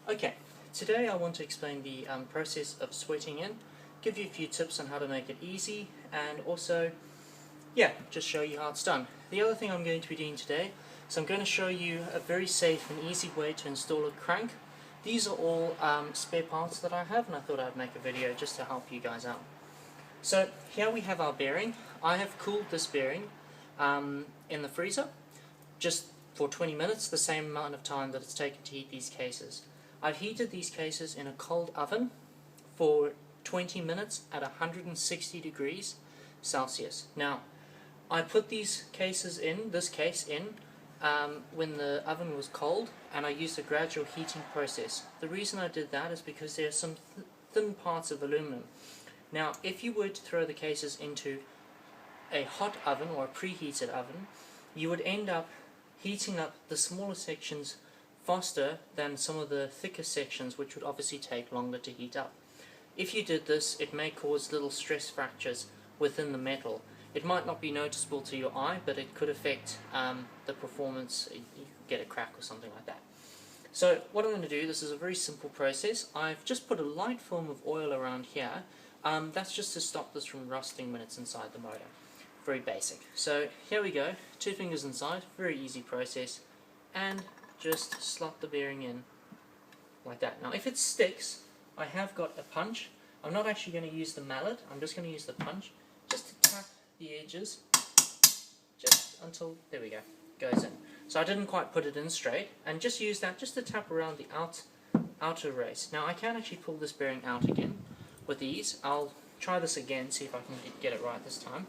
Okay, today I want to explain the process of sweating in, give you a few tips on how to make it easy, and also, just show you how it's done. The other thing I'm going to be doing today is I'm going to show you a very safe and easy way to install a crank. These are all spare parts that I have, and I thought I'd make a video just to help you guys out. So here we have our bearing. I have cooled this bearing in the freezer just for 20 minutes, the same amount of time that it's taken to heat these cases. I've heated these cases in a cold oven for 20 minutes at 160 degrees Celsius. Now, I put these cases in, this case in, when the oven was cold, and I used a gradual heating process. The reason I did that is because there are some thin parts of aluminum. Now, if you were to throw the cases into a hot oven or a preheated oven, you would end up heating up the smaller sections faster than some of the thicker sections, which would obviously take longer to heat up. If you did this, it may cause little stress fractures within the metal. It might not be noticeable to your eye, but it could affect the performance. You could get a crack or something like that. So what I'm going to do, this is a very simple process. I've just put a light film of oil around here. That's just to stop this from rusting when it's inside the motor. Very basic. So here we go, 2 fingers inside, very easy process, and just slot the bearing in like that. Now if it sticks, I have got a punch. I'm not actually going to use the mallet, I'm just going to use the punch just to tap the edges just until, there we go, goes in. So I didn't quite put it in straight, and just use that just to tap around the outer race. Now I can actually pull this bearing out again with ease. I'll try this again, see if I can get it right this time.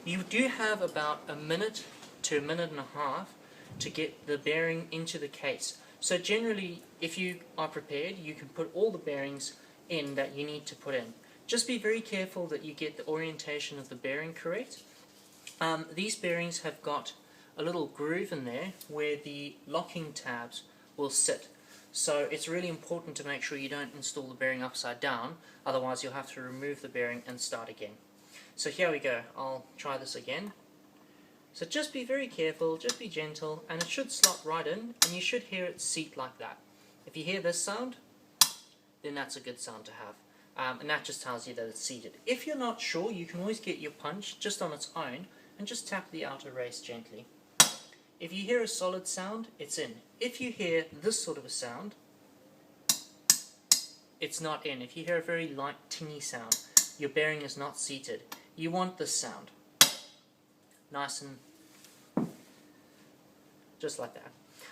You do have about a minute to a minute and a half to get the bearing into the case. So generally, if you are prepared, you can put all the bearings in that you need to put in. Just be very careful that you get the orientation of the bearing correct. These bearings have got a little groove in there where the locking tabs will sit. So it's really important to make sure you don't install the bearing upside down, otherwise you'll have to remove the bearing and start again. So here we go, I'll try this again. So just be very careful, just be gentle, and it should slot right in, and you should hear it seat like that. If you hear this sound, then that's a good sound to have. And that just tells you that it's seated. If you're not sure, you can always get your punch just on its own, and just tap the outer race gently. If you hear a solid sound, it's in. If you hear this sort of a sound, it's not in. If you hear a very light tinny sound, your bearing is not seated. You want this sound. Nice and just like that.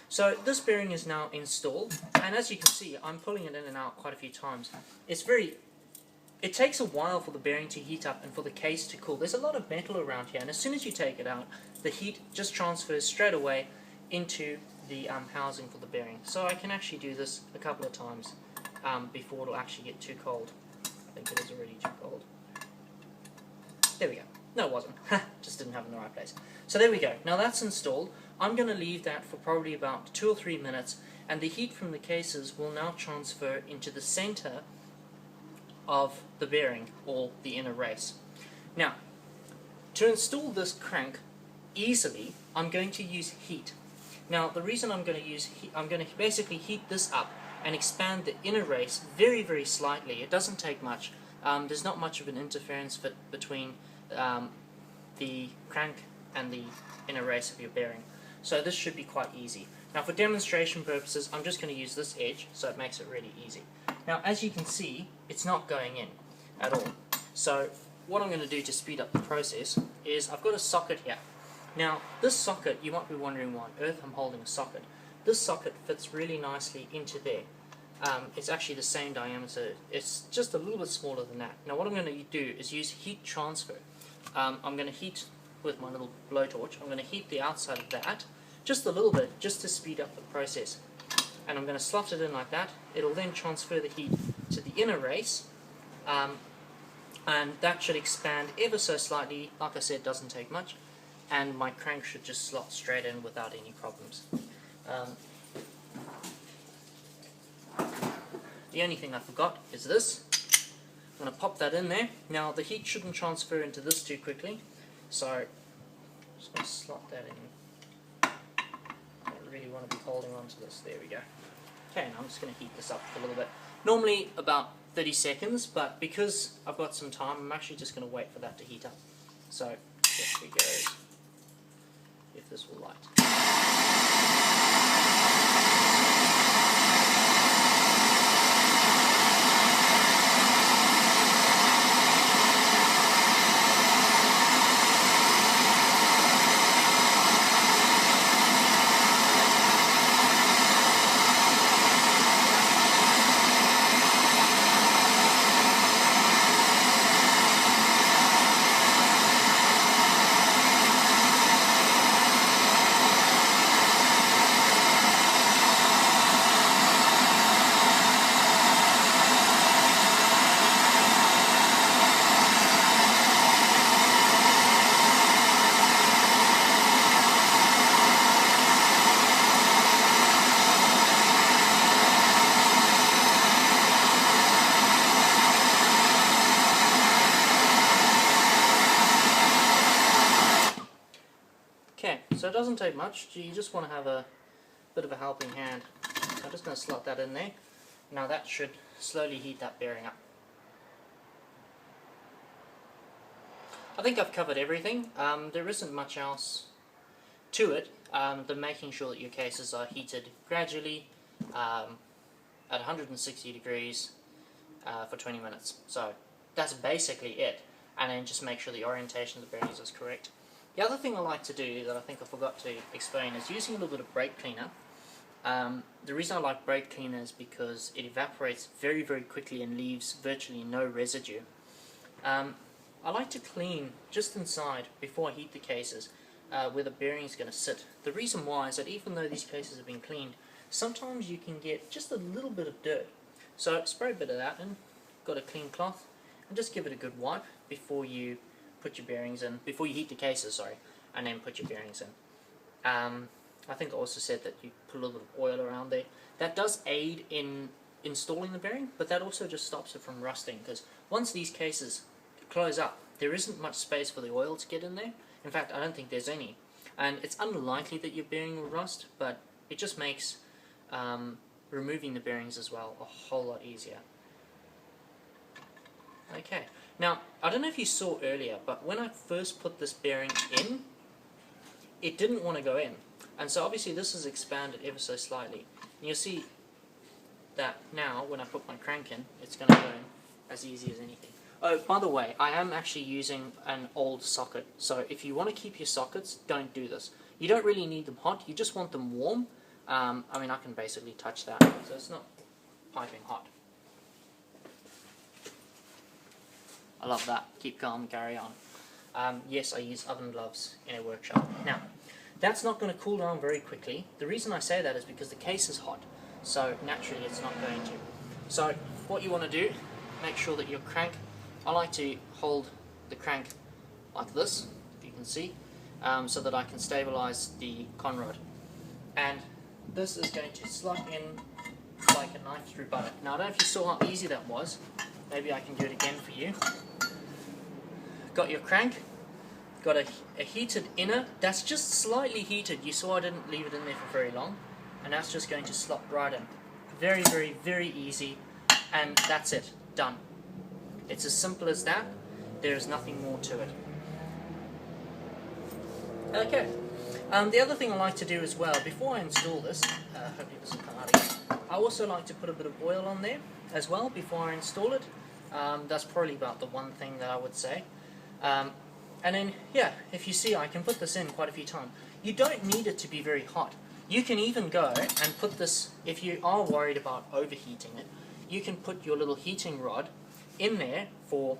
So this bearing is now installed, and as you can see, I'm pulling it in and out quite a few times. It takes a while for the bearing to heat up and for the case to cool. There's a lot of metal around here, and as soon as you take it out, the heat just transfers straight away into the housing for the bearing. So I can actually do this a couple of times before it'll actually get too cold. I think it is already too cold. There we go. No, it wasn't. Just didn't have it in the right place. So there we go. Now that's installed. I'm going to leave that for probably about 2 or 3 minutes, and the heat from the cases will now transfer into the center of the bearing, or the inner race. Now, to install this crank easily, I'm going to use heat. Now, the reason I'm going to use heat, I'm going to basically heat this up and expand the inner race very, very slightly. It doesn't take much. There's not much of an interference between the crank and the inner race of your bearing. So this should be quite easy. Now for demonstration purposes, I'm just going to use this edge, so it makes it really easy. Now as you can see, it's not going in at all. So what I'm going to do to speed up the process is I've got a socket here. Now this socket, you might be wondering why on earth I'm holding a socket. This socket fits really nicely into there. It's actually the same diameter, it's just a little bit smaller than that. Now what I'm going to do is use heat transfer. I'm going to heat with my little blowtorch, I'm going to heat the outside of that just a little bit, just to speed up the process. And I'm going to slot it in like that. It'll then transfer the heat to the inner race, and that should expand ever so slightly. Like I said, doesn't take much, and my crank should just slot straight in without any problems. The only thing I forgot is this. I'm going to pop that in there. Now the heat shouldn't transfer into this too quickly, so I'm just going to slot that in. I don't really want to be holding on to this. There we go. Okay, and I'm just going to heat this up for a little bit. Normally about 30 seconds, but because I've got some time, I'm actually just going to wait for that to heat up. So, there we go. If this will light. Okay, so it doesn't take much, you just want to have a bit of a helping hand. So I'm just going to slot that in there. Now that should slowly heat that bearing up. I think I've covered everything. There isn't much else to it than making sure that your cases are heated gradually at 160 degrees for 20 minutes. So that's basically it. And then just make sure the orientation of the bearings is correct. The other thing I like to do that I think I forgot to explain is using a little bit of brake cleaner. The reason I like brake cleaner is because it evaporates very, very quickly and leaves virtually no residue. I like to clean just inside before I heat the cases where the bearing is going to sit. The reason why is that even though these cases have been cleaned, sometimes you can get just a little bit of dirt. So spray a bit of that in, got a clean cloth, and just give it a good wipe before you put your bearings in, before you heat the cases, sorry, and then put your bearings in. I think I also said that you put a little bit of oil around there. That does aid in installing the bearing, but that also just stops it from rusting, because once these cases close up, there isn't much space for the oil to get in there. In fact, I don't think there's any. And it's unlikely that your bearing will rust, but it just makes removing the bearings as well a whole lot easier. Okay, now I don't know if you saw earlier, but when I first put this bearing in, it didn't want to go in. And so obviously this is expanded ever so slightly. And you'll see that now when I put my crank in, it's going to go in as easy as anything. Oh, by the way, I am actually using an old socket, so if you want to keep your sockets, don't do this. You don't really need them hot, you just want them warm. I mean, I can basically touch that, so it's not piping hot. I love that. Keep calm, carry on. Yes, I use oven gloves in a workshop. Now, that's not going to cool down very quickly. The reason I say that is because the case is hot, so naturally it's not going to. So, what you want to do, make sure that your crank, I like to hold the crank like this, if you can see, so that I can stabilize the conrod. And this is going to slot in like a knife through butter. Now, I don't know if you saw how easy that was. Maybe I can do it again for you. Got your crank, got a heated inner, that's just slightly heated. You saw I didn't leave it in there for very long, and that's just going to slot right in. Very, very, very easy, and that's it, done. It's as simple as that. There is nothing more to it. Okay, the other thing I like to do as well, before I install this, hopefully this will come out again, I also like to put a bit of oil on there as well before I install it. That's probably about the one thing that I would say. And then, yeah, if you see, I can put this in quite a few times. You don't need it to be very hot. You can even go and put this, if you are worried about overheating it, you can put your little heating rod in there for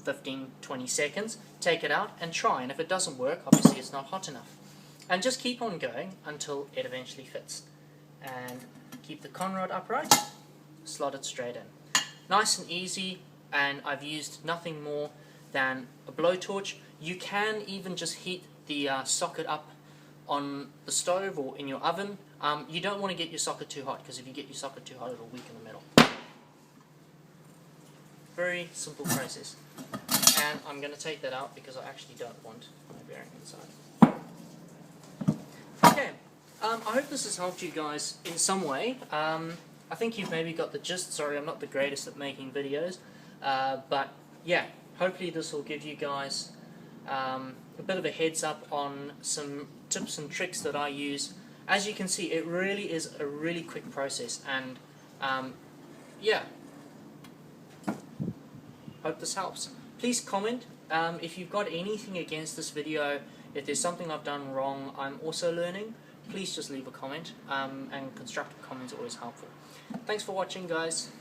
15-20 seconds, take it out and try, and if it doesn't work, obviously it's not hot enough. And just keep on going until it eventually fits. And keep the conrod upright, slot it straight in. Nice and easy, and I've used nothing more than a blowtorch. You can even just heat the socket up on the stove or in your oven. You don't want to get your socket too hot, because if you get your socket too hot, it'll weaken the metal. Very simple process. And I'm going to take that out because I actually don't want my bearing inside. Okay, I hope this has helped you guys in some way. I think you've maybe got the gist. Sorry, I'm not the greatest at making videos, but yeah, hopefully this will give you guys a bit of a heads up on some tips and tricks that I use. As you can see, it really is a really quick process, and yeah, hope this helps. Please comment if you've got anything against this video. If there's something I've done wrong, I'm also learning. Please just leave a comment, and constructive comments are always helpful. Thanks for watching, guys.